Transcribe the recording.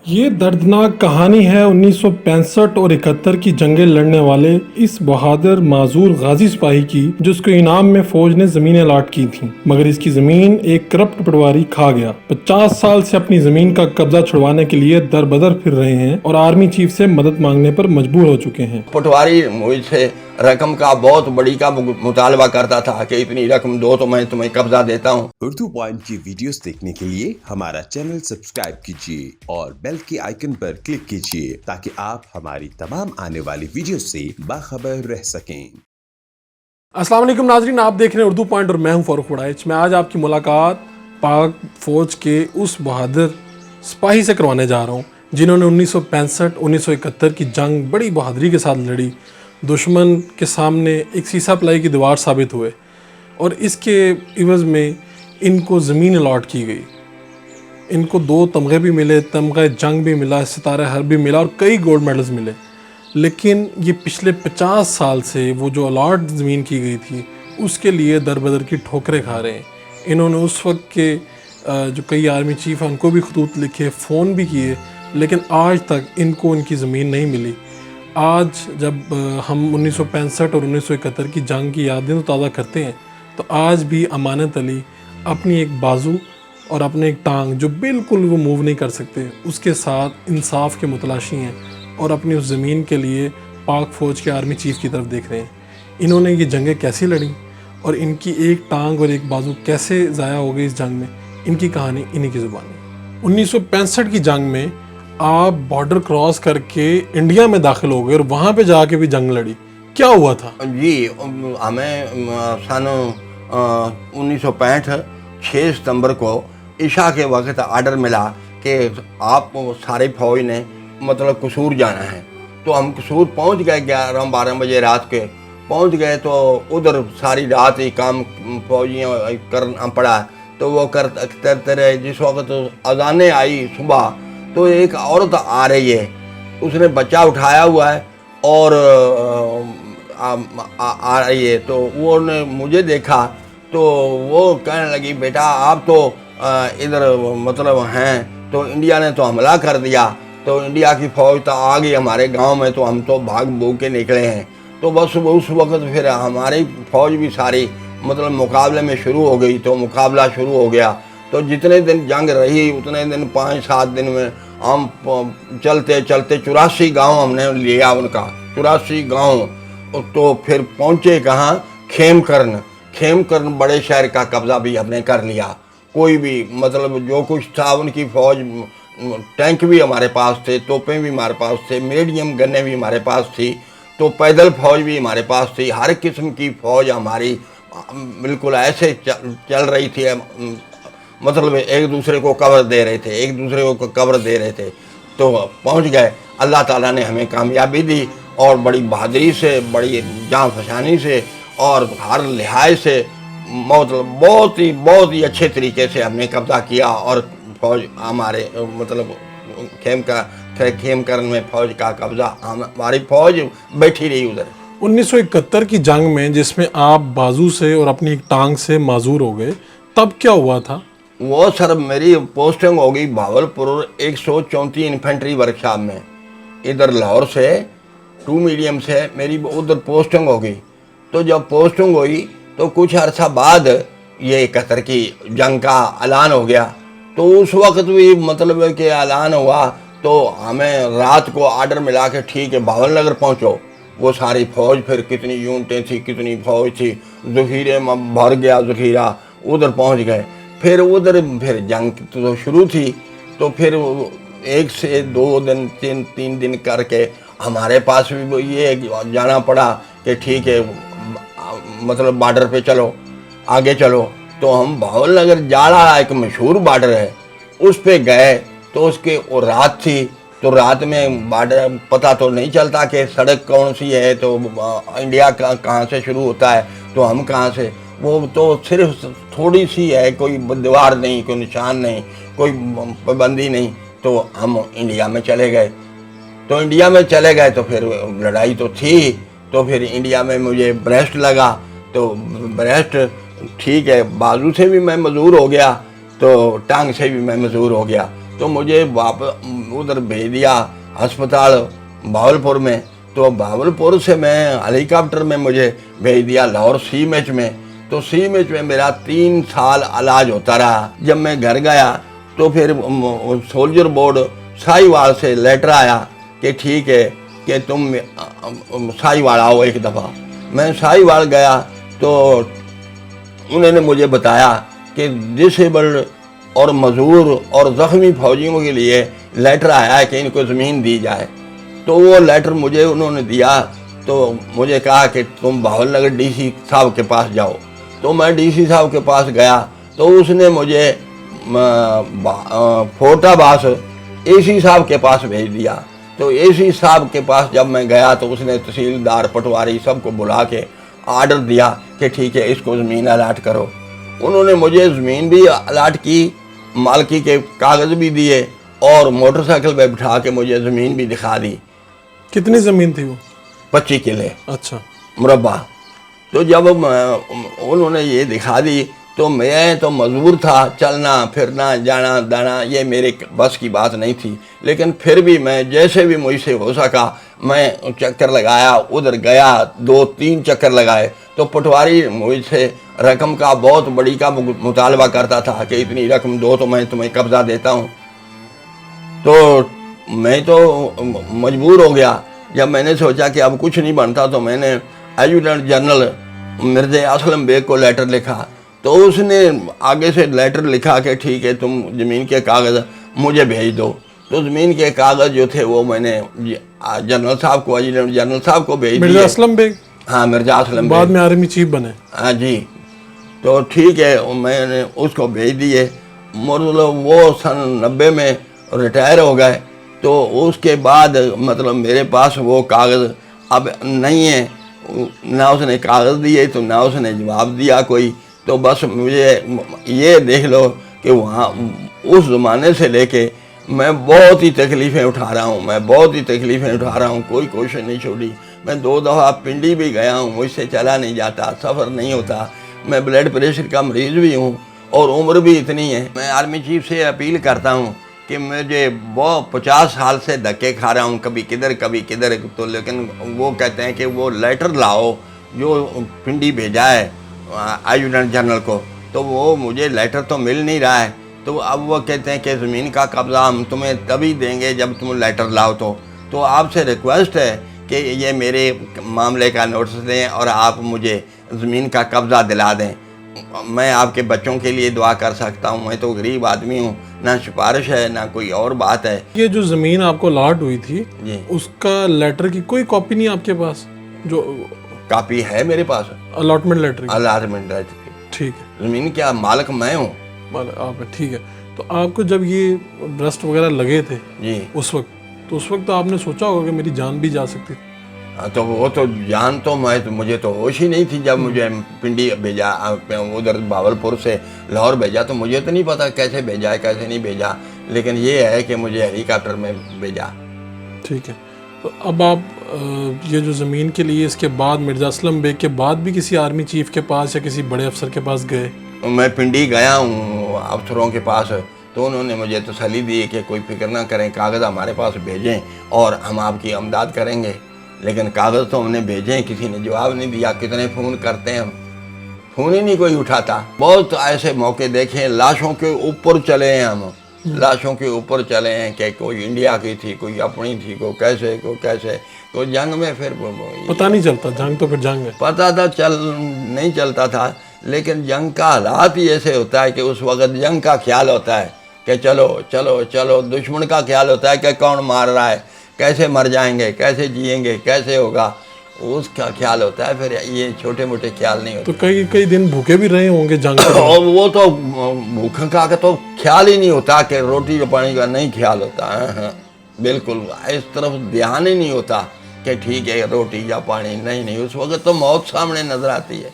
یہ دردناک کہانی ہے 1965 اور 71 کی جنگیں لڑنے والے اس بہادر معذور غازی سپاہی کی، جس کو انعام میں فوج نے زمینیں الاٹ کی تھیں، مگر اس کی زمین ایک کرپٹ پٹواری کھا گیا۔ 50 سال سے اپنی زمین کا قبضہ چھڑوانے کے لیے در بدر پھر رہے ہیں اور آرمی چیف سے مدد مانگنے پر مجبور ہو چکے ہیں۔ پٹواری مجھ سے رقم کا بہت بڑی کا مطالبہ کرتا تھا کہ اتنی رقم دو تو میں تمہیں قبضہ دیتا ہوں۔ اردو پوائنٹ کی ویڈیوز دیکھنے کے لیے ہمارا چینل سبسکرائب کیجیے اور بیل کے آئیکن پر کلک کیجیے تاکہ آپ ہماری تمام آنے والی ویڈیوز سے باخبر رہ سکیں۔ السلام علیکم ناظرین، آپ دیکھ رہے ہیں اردو پوائنٹ اور میں ہوں فاروق وڑائچ۔ میں آج آپ کی ملاقات پاک فوج کے اس بہادر سپاہی سے کروانے جا رہا ہوں جنہوں نے 1965 1971 کی جنگ بڑی بہادری کے ساتھ لڑی، دشمن کے سامنے ایک سیسا پلائی کی دیوار ثابت ہوئے اور اس کے عوض میں ان کو زمین الاٹ کی گئی۔ ان کو 2 تمغے بھی ملے، تمغہ جنگ بھی ملا، ستارہ حرب بھی ملا اور کئی گولڈ میڈلز ملے، لیکن یہ پچھلے 50 سال سے وہ جو الاٹ زمین کی گئی تھی اس کے لیے در بدر کی ٹھوکریں کھا رہے ہیں۔ انہوں نے اس وقت کے جو کئی آرمی چیف ہیں ان کو بھی خطوط لکھے، فون بھی کیے، لیکن آج تک ان کو ان کی زمین نہیں ملی۔ آج جب ہم 1965 اور 1971 کی جنگ کی یادیں تو تازہ کرتے ہیں تو آج بھی امانت علی اپنی ایک بازو اور اپنے ایک ٹانگ جو بالکل وہ موو نہیں کر سکتے اس کے ساتھ انصاف کے متلاشی ہیں اور اپنی اس زمین کے لیے پاک فوج کے آرمی چیف کی طرف دیکھ رہے ہیں۔ انہوں نے یہ جنگیں کیسی لڑیں اور ان کی ایک ٹانگ اور ایک بازو کیسے ضائع ہو گئی اس جنگ میں، ان کی کہانی انہی کی زبان ہے۔ 1965 کی جنگ میں آپ بارڈر کراس کر کے انڈیا میں داخل ہو گئے اور وہاں پہ جا کے بھی جنگ لڑی، کیا ہوا تھا؟ جی، ہمیں سن 1965 6 ستمبر کو عشاء کے وقت آرڈر ملا کہ آپ سارے فوج نے مطلب قصور جانا ہے۔ تو ہم قصور پہنچ گئے 11-12 بجے رات کے پہنچ گئے، تو ادھر ساری رات ہی کام فوجیوں کرنا پڑا۔ تو وہ کرتے رہے۔ جس وقت اذانیں آئی صبح تو ایک عورت آ رہی ہے، اس نے بچہ اٹھایا ہوا ہے اور آ رہی ہے۔ تو وہ نے مجھے دیکھا تو وہ کہنے لگی بیٹا آپ تو ادھر مطلب ہیں، تو انڈیا نے تو حملہ کر دیا، تو انڈیا کی فوج تو آ گئی ہمارے گاؤں میں، تو ہم تو بھاگ بھوگ کے نکلے ہیں۔ تو بس اس وقت پھر ہماری فوج بھی ساری مطلب مقابلے میں شروع ہو گئی، تو مقابلہ شروع ہو گیا۔ تو جتنے دن جنگ رہی اتنے دن 5-7 دن میں ہم چلتے چلتے 84 گاؤں ہم نے لیا ان کا، 84 گاؤں۔ تو پھر پہنچے کہاں؟ کھیم کرن بڑے شہر کا قبضہ بھی ہم نے کر لیا۔ کوئی بھی مطلب جو کچھ تھا ان کی فوج، ٹینک بھی ہمارے پاس تھے، توپیں بھی ہمارے پاس تھے، میڈیم گنیں بھی ہمارے پاس تھی، تو پیدل فوج بھی ہمارے پاس تھی۔ ہر قسم کی فوج ہماری بالکل ایسے چل رہی تھی، مطلب ایک دوسرے کو کور دے رہے تھے۔ تو پہنچ گئے، اللہ تعالیٰ نے ہمیں کامیابی دی اور بڑی بہادری سے، بڑی جاں فشانی سے اور ہر لحاظ سے مطلب بہت ہی اچھے طریقے سے ہم نے قبضہ کیا، اور فوج ہمارے مطلب کھیم کرن میں فوج کا قبضہ، ہماری فوج بیٹھی رہی ادھر۔ 1971 کی جنگ میں جس میں آپ بازو سے اور اپنی ایک ٹانگ سے معذور ہو گئے، تب کیا ہوا تھا؟ وہ سر میری پوسٹنگ ہو گئی بھاولپور 134 انفینٹری ورکشاپ میں، ادھر لاہور سے 2 میڈیم سے میری ادھر پوسٹنگ ہو گئی۔ تو جب پوسٹنگ ہوئی تو کچھ عرصہ بعد یہ 71 کی جنگ کا اعلان ہو گیا۔ تو اس وقت بھی مطلب کہ اعلان ہوا تو ہمیں رات کو آرڈر ملا کہ ٹھیک ہے بھاول نگر پہنچو۔ وہ ساری فوج، پھر کتنی یونٹیں تھی، کتنی فوج تھی، ذخیرے میں بھر گیا ذخیرہ، ادھر پہنچ گئے۔ پھر جنگ تو شروع تھی، تو پھر 1 سے 2 دن 3 دن کر کے ہمارے پاس بھی یہ جانا پڑا کہ ٹھیک ہے مطلب بارڈر پہ چلو، آگے چلو۔ تو ہم بھاول نگر جاڑا ایک مشہور بارڈر ہے، اس پہ گئے۔ تو اس کے وہ رات تھی، تو رات میں بارڈر پتہ تو نہیں چلتا کہ سڑک کون سی ہے، تو انڈیا کہاں سے شروع ہوتا ہے تو ہم کہاں سے، وہ تو صرف تھوڑی سی ہے، کوئی دیوار نہیں، کوئی نشان نہیں، کوئی پابندی نہیں۔ تو ہم انڈیا میں چلے گئے۔ تو پھر لڑائی تو تھی، تو پھر انڈیا میں مجھے بریسٹ لگا، تو بریسٹ ٹھیک ہے، بازو سے بھی میں مزدور ہو گیا، تو ٹانگ سے بھی میں مزدور ہو گیا۔ تو مجھے واپس ادھر بھیج دیا ہسپتال بہاولپور میں. تو بہاولپور سے میں ہیلی کاپٹر میں مجھے بھیج دیا لاہور سی ایم ایچ میں. تو سی ایم ایچ میں میرا 3 سال علاج ہوتا رہا. جب میں گھر گیا تو پھر سولجر بورڈ ساہیوال سے لیٹر آیا کہ ٹھیک ہے کہ تم ساہیوال آؤ ایک دفعہ. میں ساہیوال گیا تو انہوں نے مجھے بتایا کہ ڈسیبلڈ اور معذور اور زخمی فوجیوں کے لیے لیٹر آیا ہے کہ ان کو زمین دی جائے. تو وہ لیٹر مجھے انہوں نے دیا. تو مجھے کہا کہ تم بہاول نگر ڈی سی صاحب کے پاس جاؤ. تو میں ڈی سی صاحب کے پاس گیا تو اس نے مجھے فورٹ آباس اے سی صاحب کے پاس بھیج دیا. تو اے سی صاحب کے پاس جب میں گیا تو اس نے تحصیلدار پٹواری سب کو بلا کے آرڈر دیا کہ ٹھیک ہے اس کو زمین الاٹ کرو. انہوں نے مجھے زمین بھی الاٹ کی, مالکی کے کاغذ بھی دیے اور موٹر سائیکل پہ بٹھا کے مجھے زمین بھی دکھا دی. کتنی زمین تھی وہ؟ 25 کلے اچھا مربع. تو جب انہوں نے یہ دکھا دی تو میں تو مجبور تھا, چلنا پھرنا جانا دانا یہ میرے بس کی بات نہیں تھی. لیکن پھر بھی میں جیسے بھی مجھ سے ہو سکا میں چکر لگایا, ادھر گیا 2-3 چکر لگائے. تو پٹواری مجھ سے رقم کا بہت بڑی کا مطالبہ کرتا تھا کہ اتنی رقم دو تو میں تمہیں قبضہ دیتا ہوں. تو میں تو مجبور ہو گیا. جب میں نے سوچا کہ اب کچھ نہیں بنتا تو میں نے ایڈجوٹنٹ جنرل مرزا اسلم بیگ کو لیٹر لکھا. تو اس نے آگے سے لیٹر لکھا کہ ٹھیک ہے تم زمین کے کاغذ مجھے بھیج دو. تو زمین کے کاغذ جو تھے وہ میں نے جنرل صاحب کو, ایڈجوٹنٹ جنرل صاحب کو بھیج مرزا دیے. اسلم بیگ ہاں مرزا اسلم بعد بیگ, میں آرمی چیف بنے. ہاں جی. تو ٹھیک ہے میں نے اس کو بھیج دیے. مطلب وہ سن 90 میں ریٹائر ہو گئے. تو اس کے بعد مطلب میرے پاس وہ کاغذ اب نہیں ہے, نہ اس نے کاغذ دیے تو نہ اس نے جواب دیا کوئی. تو بس مجھے یہ دیکھ لو کہ وہاں اس زمانے سے لے کے میں بہت ہی تکلیفیں اٹھا رہا ہوں, میں بہت ہی تکلیفیں اٹھا رہا ہوں, کوئی کوشش نہیں چھوڑی. میں 2 دفعہ پنڈی بھی گیا ہوں, مجھ سے چلا نہیں جاتا, سفر نہیں ہوتا. میں بلڈ پریشر کا مریض بھی ہوں اور عمر بھی اتنی ہے. میں آرمی چیف سے اپیل کرتا ہوں کہ مجھے وہ 50 سال سے دھکے کھا رہا ہوں, کبھی کدھر کبھی کدھر. تو لیکن وہ کہتے ہیں کہ وہ لیٹر لاؤ جو پنڈی بھیجا ہے ایڈجوٹنٹ جنرل کو, تو وہ مجھے لیٹر تو مل نہیں رہا ہے. تو اب وہ کہتے ہیں کہ زمین کا قبضہ ہم تمہیں تبھی دیں گے جب تم لیٹر لاؤ. تو آپ سے ریکویسٹ ہے کہ یہ میرے معاملے کا نوٹس دیں اور آپ مجھے زمین کا قبضہ دلا دیں. میں آپ کے بچوں کے لیے دعا کر سکتا ہوں, میں تو غریب آدمی ہوں, نہ سفارش ہے نہ کوئی اور بات ہے. یہ جو زمین آپ کو الاٹ ہوئی تھی جی اس کا لیٹر کی کوئی کاپی نہیں آپ کے پاس؟ جو کاپی ہے میرے پاس الاٹمنٹ لیٹر کی؟ الاٹمنٹ لیٹر کی. ٹھیک ہے, زمین کیا مالک میں ہوں. آپ ٹھیک ہے. تو آپ کو جب یہ برسٹ وغیرہ لگے تھے جی اس وقت, تو اس وقت آپ نے سوچا ہوگا کہ میری جان بھی جا سکتی تھی؟ تو وہ تو جان تو مجھے تو ہوش ہی نہیں تھی جب مجھے پنڈی بھیجا, ادھر بہاولپور سے لاہور بھیجا. تو مجھے تو نہیں پتا کیسے بھیجا ہے کیسے نہیں بھیجا, لیکن یہ ہے کہ مجھے ہیلی کاپٹر میں بھیجا. ٹھیک ہے. تو اب آپ یہ جو زمین کے لیے اس کے بعد مرزا اسلم بیگ کے بعد بھی کسی آرمی چیف کے پاس یا کسی بڑے افسر کے پاس گئے؟ میں پنڈی گیا ہوں افسروں کے پاس, تو انہوں نے مجھے تسلی دی کہ کوئی فکر نہ کریں, کاغذ ہمارے پاس بھیجیں اور ہم آپ کی امداد کریں گے. لیکن کاغذ تو ہم نے بھیجے, کسی نے جواب نہیں دیا. کتنے فون کرتے ہیں, فون ہی نہیں کوئی اٹھاتا. بہت ایسے موقع دیکھے, لاشوں کے اوپر چلے ہیں ہم, لاشوں کے اوپر چلے ہیں کہ کوئی انڈیا کی تھی, کوئی اپنی تھی, کوئی کیسے کوئی جنگ میں. پھر پتہ نہیں چلتا, جنگ تو پھر جنگ ہے. پتہ تھا نہیں چلتا تھا, لیکن جنگ کا حالات ہی ایسے ہوتا ہے کہ اس وقت جنگ کا خیال ہوتا ہے کہ چلو چلو چلو. دشمن کا خیال ہوتا ہے کہ کون مار رہا ہے, کیسے مر جائیں گے, کیسے جئیں گے, کیسے ہوگا, اس کا خیال ہوتا ہے. پھر یہ چھوٹے موٹے خیال نہیں ہوتے. تو کئی دن بھوکے بھی رہے ہوں گے جنگ کے اور وہ تو بھوکھا کا تو خیال ہی نہیں ہوتا کہ روٹی پانی کا نہیں خیال ہوتا. ہاں بالکل, اس طرف دھیان ہی نہیں ہوتا کہ ٹھیک ہے روٹی یا پانی. نہیں, اس وقت تو موت سامنے نظر آتی ہے.